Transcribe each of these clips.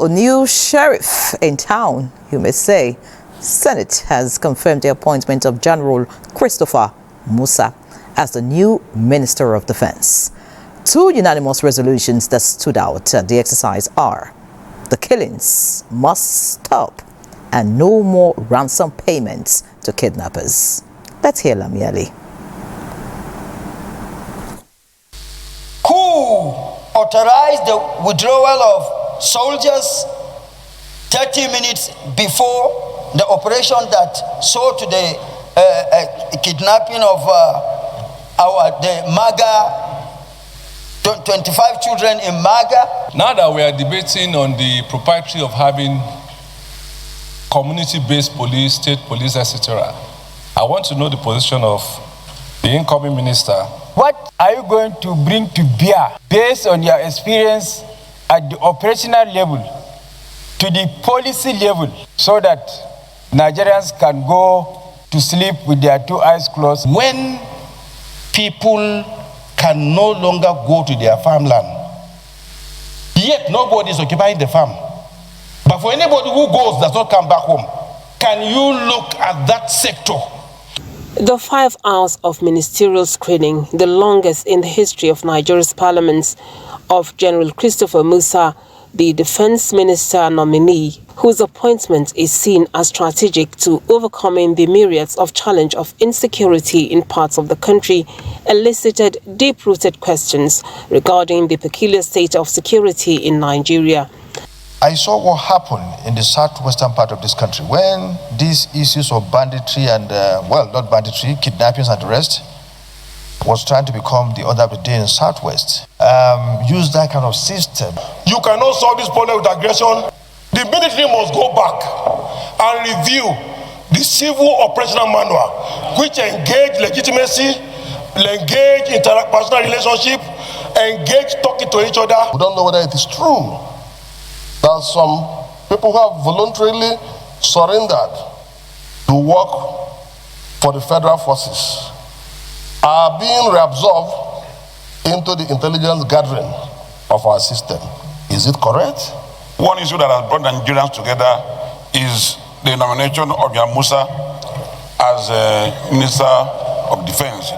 A new sheriff in town, you may say. Senate has confirmed the appointment of General Christopher Musa as the new Minister of Defense. Two unanimous resolutions that stood out at the exercise are: the killings must stop and no more ransom payments to kidnappers. Let's hear Lamieli. Who authorized the withdrawal of soldiers 30 minutes before the operation that saw to the kidnapping of the MAGA, 25 children in MAGA? Now that we are debating on the propriety of having community-based police, state police, etc., I want to know the position of the incoming minister. What are you going to bring to bear based on your experience at the operational level to the policy level so that Nigerians can go to sleep with their two eyes closed? When people can no longer go to their farmland, yet nobody is occupying the farm, but for anybody who goes does not come back home, can you look at that sector? The 5 hours of ministerial screening, the longest in the history of Nigeria's parliaments, of General Christopher Musa, the defense minister nominee, whose appointment is seen as strategic to overcoming the myriads of challenge of insecurity in parts of the country, elicited deep-rooted questions regarding the peculiar state of security in Nigeria. I saw what happened in the southwestern part of this country when these issues of banditry and, not banditry, kidnappings and the rest, was trying to become the other day in southwest. Use that kind of system. You cannot solve this problem with aggression. The military must go back and review the civil operational manual, which engage legitimacy, engage interpersonal relationship, engage talking to each other. We don't know whether it is true that some people who have voluntarily surrendered to work for the federal forces are being reabsorbed into the intelligence gathering of our system. Is it correct? One issue that has brought Nigerians together is the nomination of Musa as Minister of Defense.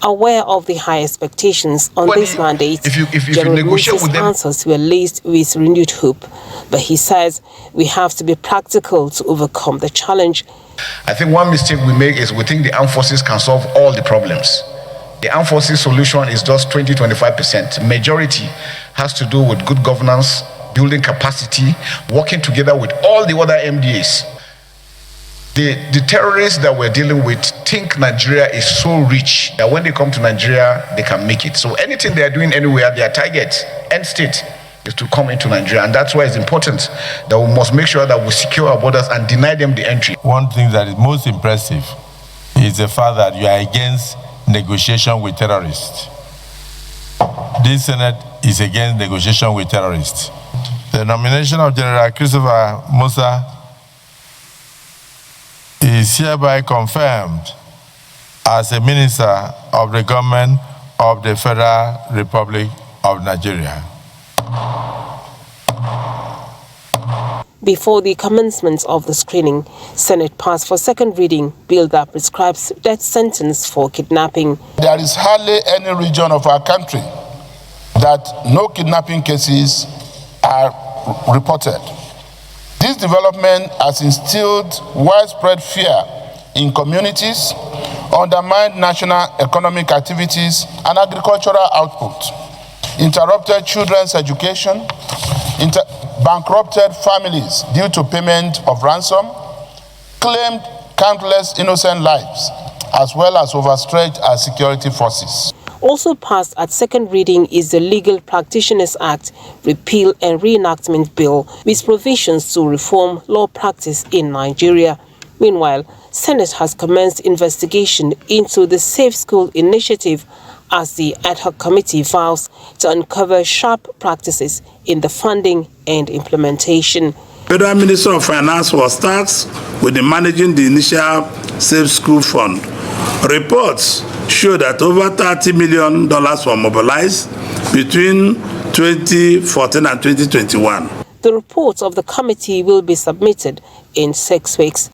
Aware of the high expectations on this mandate, General Musa's answers were laced with renewed hope. But he says we have to be practical to overcome the challenge. I think one mistake we make is we think the armed forces can solve all the problems. The armed forces solution is just 20-25%. Majority has to do with good governance, building capacity, working together with all the other MDAs. The terrorists that we're dealing with think Nigeria is so rich that when they come to Nigeria, they can make it. So anything they are doing anywhere, their target, end state, is to come into Nigeria. And that's why it's important that we must make sure that we secure our borders and deny them the entry. One thing that is most impressive is the fact that you are against negotiation with terrorists. This Senate is against negotiation with terrorists. The nomination of General Christopher Musa is hereby confirmed as a minister of the government of the Federal Republic of Nigeria. Before the commencement of the screening, Senate passed for second reading bill that prescribes death sentence for kidnapping. There is hardly any region of our country that no kidnapping cases are reported. This development has instilled widespread fear in communities, undermined national economic activities and agricultural output, interrupted children's education, bankrupted families due to payment of ransom, claimed countless innocent lives, as well as overstretched our security forces. Also passed at second reading is the Legal Practitioners Act Repeal and Reenactment Bill, with provisions to reform law practice in Nigeria. Meanwhile, Senate has commenced investigation into the Safe School initiative as the ad hoc committee vows to uncover sharp practices in the funding and implementation. Federal Minister of Finance was tasked with managing the initial Safe School Fund. Reports show that over $30 million were mobilized between 2014 and 2021. The report of the committee will be submitted in 6 weeks.